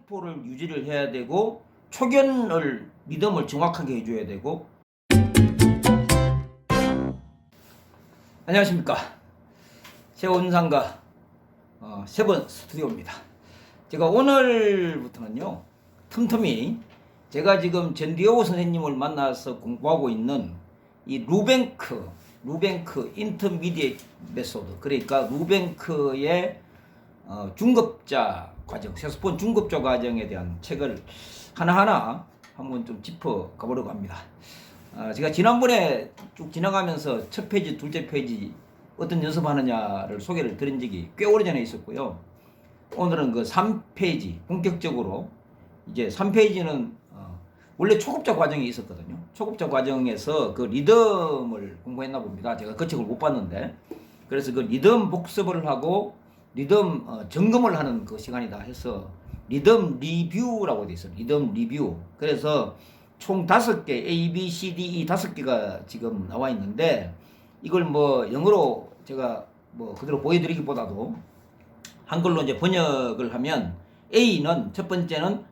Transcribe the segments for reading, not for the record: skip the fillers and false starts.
템포를 유지를 해야 되고 초견을 리듬을 정확하게 해줘야 되고. 안녕하십니까, 최원상가 세번 스튜디오입니다. 제가 오늘부터는요, 틈틈이 제가 지금 전디오 선생님을 만나서 공부하고 있는 이 루뱅크 인터미디에이트 메소드, 그러니까 루뱅크의 중급자 과정, 색소폰 중급자 과정에 대한 책을 하나하나 한번 좀 짚어 가보려고 합니다. 제가 지난번에 쭉 지나가면서 첫 페이지, 둘째 페이지 어떤 연습하느냐를 소개를 드린 적이 꽤 오래전에 있었고요. 오늘은 그 3페이지 본격적으로, 이제 3페이지는 원래 초급자 과정이 있었거든요. 초급자 과정에서 그 리듬을 공부했나 봅니다. 제가 그 책을 못 봤는데, 그래서 그 리듬 복습을 하고 리듬 점검을 하는 그 시간이다 해서 리듬 리뷰라고 돼 있어요. 리듬 리뷰. 그래서 총 5개, A, B, C, D, E 5개가 지금 나와 있는데, 이걸 뭐 영어로 제가 뭐 그대로 보여드리기보다도 한글로 이제 번역을 하면, A는 첫 번째는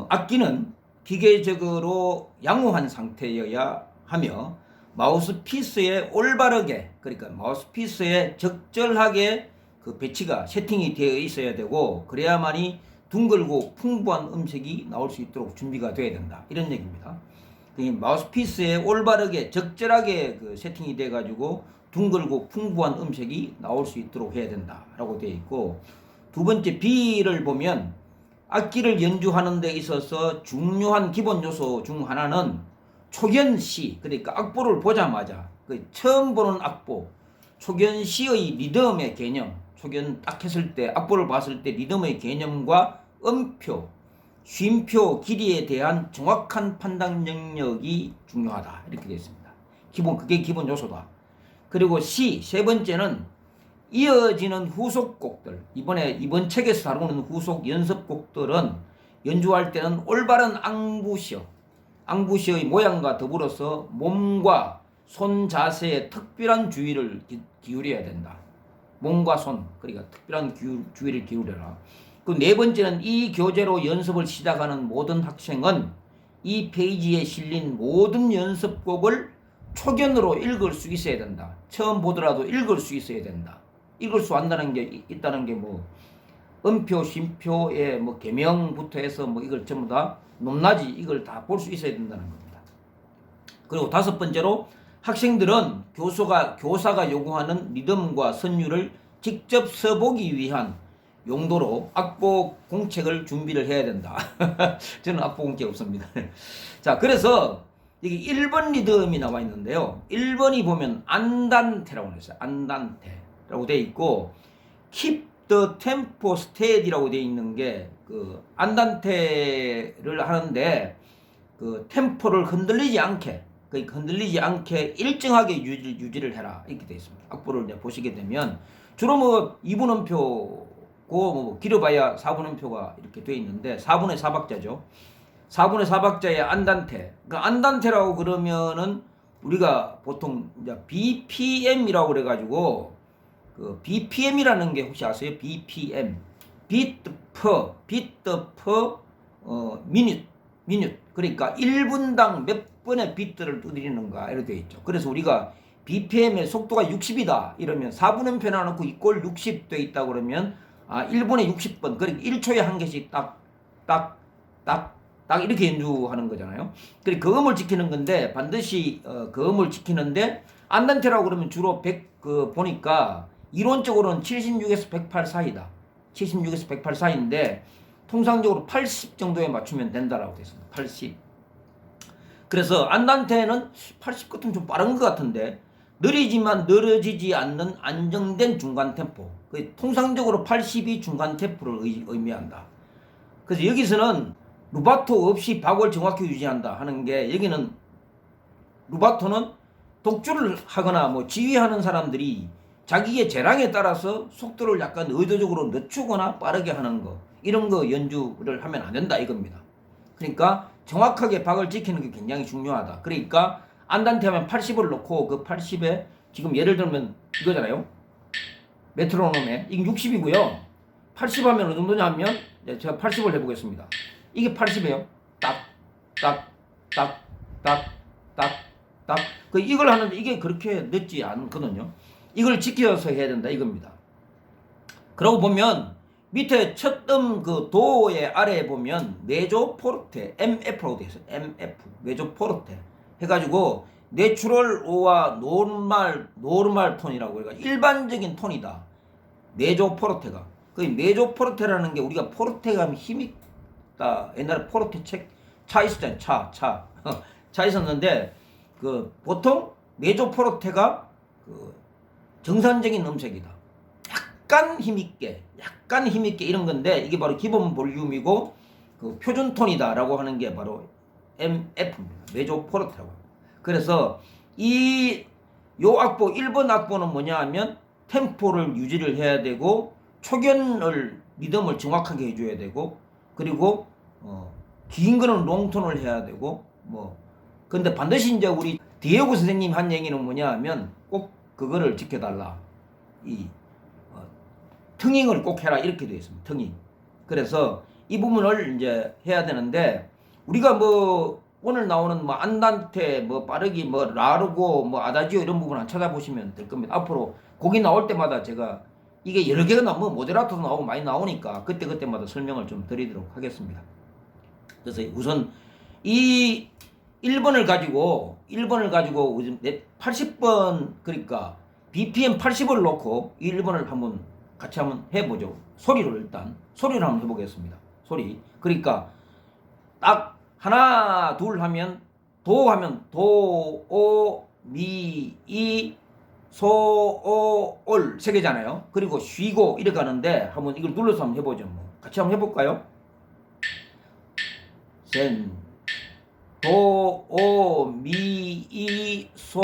악기는 기계적으로 양호한 상태여야 하며 마우스피스에 올바르게, 그러니까 마우스피스에 적절하게 그 배치가 세팅이 되어 있어야 되고, 그래야만이 둥글고 풍부한 음색이 나올 수 있도록 준비가 되어야 된다, 이런 얘기입니다. 마우스피스에 올바르게 적절하게 그 세팅이 돼 가지고 둥글고 풍부한 음색이 나올 수 있도록 해야 된다 라고 되어 있고, 두 번째 B를 보면 악기를 연주하는 데 있어서 중요한 기본 요소 중 하나는 초견시, 그러니까 악보를 보자마자 그 처음 보는 악보, 초견시의 리듬의 개념, 초견 딱 했을 때, 악보를 봤을 때 리듬의 개념과 음표, 쉼표, 길이에 대한 정확한 판단 능력이 중요하다, 이렇게 되어 있습니다. 그게 기본 요소다. 그리고 C, 세 번째는 이어지는 후속곡들, 이번 책에서 다루는 후속 연습곡들은 연주할 때는 올바른 앙부시의 모양과 더불어서 몸과 손 자세에 특별한 주의를 기울여야 된다. 몸과 손, 그러니까 특별한 주의를 기울여라. 그 네 번째는 이 교재로 연습을 시작하는 모든 학생은 이 페이지에 실린 모든 연습곡을 초견으로 읽을 수 있어야 된다. 처음 보더라도 읽을 수 있어야 된다. 읽을 수 있다는 게 뭐 음표, 쉼표의 뭐 개명부터 해서 뭐 이걸 전부 다 높낮이 이걸 다 볼 수 있어야 된다는 겁니다. 그리고 다섯 번째로 학생들은 교사가 요구하는 리듬과 선율을 직접 써보기 위한 용도로 악보 공책을 준비를 해야 된다. 저는 악보 공책 없습니다. 자, 그래서 여기 1번 리듬이 나와 있는데요. 1번이 보면 안단테라고 했어요. 안단테라고 되어 있고, keep the tempo steady라고 되어 있는 게 그 안단테를 하는데 그 템포를 흔들리지 않게 일정하게 유지를 해라, 이렇게 되어 있습니다. 악보를 이제 보시게 되면 주로 뭐 2분음표고 뭐 길어봐야 4분음표가 이렇게 되어 있는데 4분의 4박자죠. 4분의 4박자의 안단테. 그 안단테라고 그러면은 우리가 보통 이제 BPM이라고 그래가지고, 그 BPM이라는 게 혹시 아세요? BPM. beat per minute. 그러니까 1분당 몇 번의 비트를 두드리는가, 이렇게 되어 있죠. 그래서 우리가 BPM의 속도가 60이다 이러면 4분음표 나놓고 이꼴 60 되어 있다 그러면 1분에 60번, 그러니까 1초에 한 개씩 딱 이렇게 연주하는 거잖아요. 그리고 그 음을 지키는 건데, 반드시 그 음을 지키는데, 안단테라고 그러면 주로 보니까 이론적으로는 76에서 108 사이다. 76에서 108 사이인데 통상적으로 80 정도에 맞추면 된다라고 되어 있습니다. 80. 그래서 안단테는 80 같은 좀 빠른 것 같은데, 느리지만 늘어지지 않는 안정된 중간 템포. 통상적으로 80이 중간 템포를 의미한다. 그래서 여기서는 루바토 없이 박을 정확히 유지한다 하는 게, 여기는 루바토는 독주를 하거나 뭐 지휘하는 사람들이 자기의 재량에 따라서 속도를 약간 의도적으로 늦추거나 빠르게 하는 거, 이런 거 연주를 하면 안 된다, 이겁니다. 그러니까 정확하게 박을 지키는 게 굉장히 중요하다. 그러니까 안단테 하면 80을 놓고 그 80에 지금 예를 들면 이거잖아요. 메트로놈에 이게 60이고요. 80 하면 어느 정도냐 하면 제가 80을 해보겠습니다. 이게 80이에요. 딱, 딱, 딱, 딱, 딱, 딱. 이걸 하는데 이게 그렇게 늦지 않거든요. 이걸 지켜서 해야 된다 이겁니다. 그러고 보면 밑에 첫음 그 도의 아래에 보면 메조 포르테 MF라고 되어 있어요. MF 메조 포르테 해가지고 내추럴 오와 노르말 톤이라고 그러니까 일반적인 톤이다. 메조 포르테가 그 메조 포르테라는 게 우리가 포르테가 하면 힘이 있다. 옛날에 포르테 차 있었잖아요. 차 있었는데 그 보통 메조 포르테가 그 정상적인 음색이다. 약간 힘있게 이런 건데 이게 바로 기본 볼륨이고 그 표준 톤이다라고 하는 게 바로 MF입니다. 메조 포르테라고. 그래서 요 악보 1번 악보는 뭐냐 하면 템포를 유지를 해야 되고 초견을 리듬을 정확하게 해줘야 되고 그리고 긴 거는 롱톤을 해야 되고 근데 반드시 이제 우리 디에고 선생님 한 얘기는 뭐냐 하면 꼭 그거를 지켜달라. 텅잉을 꼭 해라 이렇게 되어 있습니다. 텅잉. 그래서 이 부분을 이제 해야 되는데 우리가 오늘 나오는 안단테 빠르기 라르고 아다지오 이런 부분 안 찾아보시면 될 겁니다. 앞으로 곡이 나올 때마다 제가 이게 여러 개가 모데라토도 나오고 많이 나오니까 그때마다 설명을 좀 드리도록 하겠습니다. 그래서 우선 이 1번을 가지고 80번 그러니까 BPM 80을 놓고 이 1번을 같이 한번 해보죠. 소리를 한번 해보겠습니다. 소리. 그러니까 딱 하나 둘 하면 도 오 미 이 소 오 올 세 개잖아요. 그리고 쉬고 이렇게 가는데 한번 이걸 눌러서 한번 해보죠. 같이 한번 해볼까요? 센 도 오 미 이 소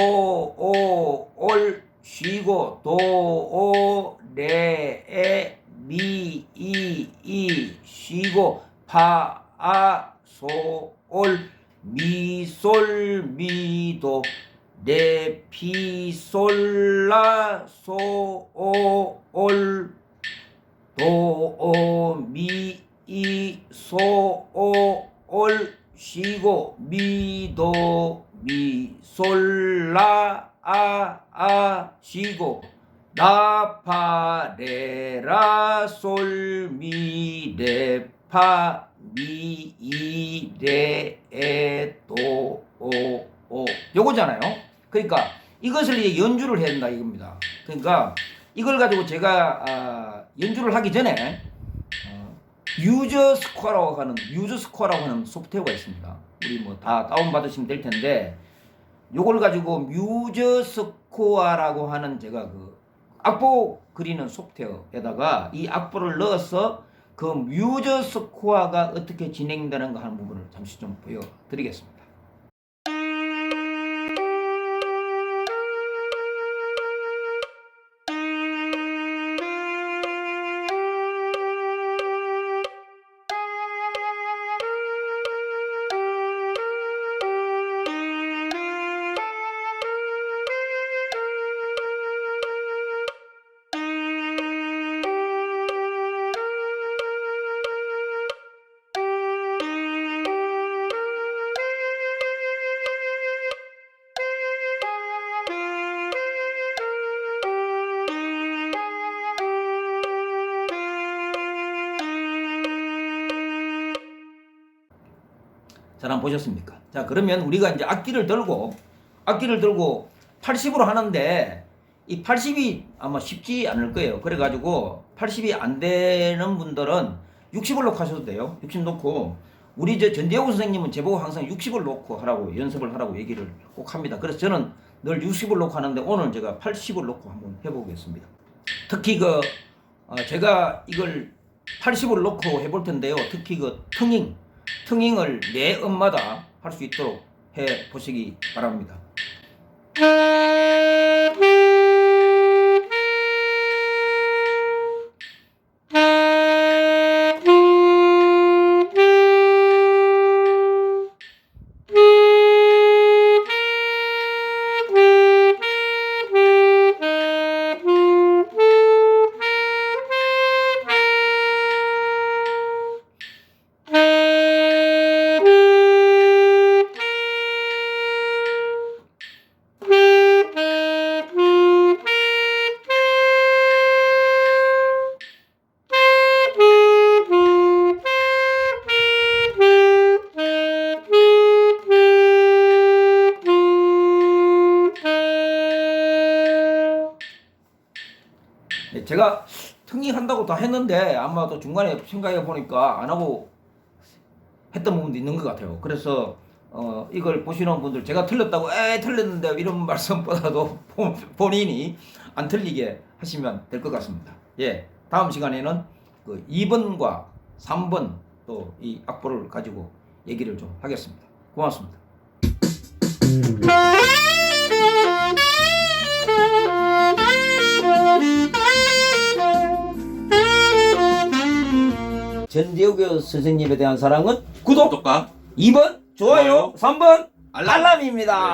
오 올 쉬고 도 오 레 에 미 이 쉬고 파 아 소 올 미 솔 미 도 레 피 솔 라 소 오 올 도 오 미 이 소 오 올 쉬고 미 도 미 솔 라 아 쉬고 라 파 레 라 솔 미 레 파 미 이 레 에 도 오 요거잖아요. 그러니까 이것을 이제 연주를 해야 된다 이겁니다. 그러니까 이걸 가지고 제가 연주를 하기 전에 유저 스코어라고 하는 소프트웨어가 있습니다. 우리 다 다운 받으시면 될 텐데 요걸 가지고 뮤저 스코어라고 하는 제가 그 악보 그리는 소프트웨어에다가 이 악보를 넣어서 그 뮤저 스코어가 어떻게 진행되는가 하는 부분을 잠시 좀 보여드리겠습니다. 잘 한번 보셨습니까? 자, 그러면 우리가 이제 악기를 들고 80으로 하는데 이 80이 아마 쉽지 않을 거예요. 그래가지고 80이 안 되는 분들은 60을 놓고 하셔도 돼요. 60 놓고 우리 전대호 선생님은 제보고 항상 60을 놓고 하라고 연습을 하라고 얘기를 꼭 합니다. 그래서 저는 늘 60을 놓고 하는데 오늘 제가 80을 놓고 한번 해보겠습니다. 특히 제가 이걸 80을 놓고 해볼 텐데요. 특히 텅잉을 매 음마다 할 수 있도록 해 보시기 바랍니다. 제가 특이한다고 다 했는데 아마도 중간에 생각해 보니까 안 하고 했던 부분도 있는 것 같아요. 그래서 이걸 보시는 분들 제가 틀렸다고 틀렸는데 이런 말씀보다도 본인이 안 틀리게 하시면 될 것 같습니다. 예, 다음 시간에는 그 2번과 3번 또 이 악보를 가지고 얘기를 좀 하겠습니다. 고맙습니다. 전대우 선생님에 대한 사랑은 구독, 구독과 2번 좋아요, 좋아요, 3번 알람. 알람입니다.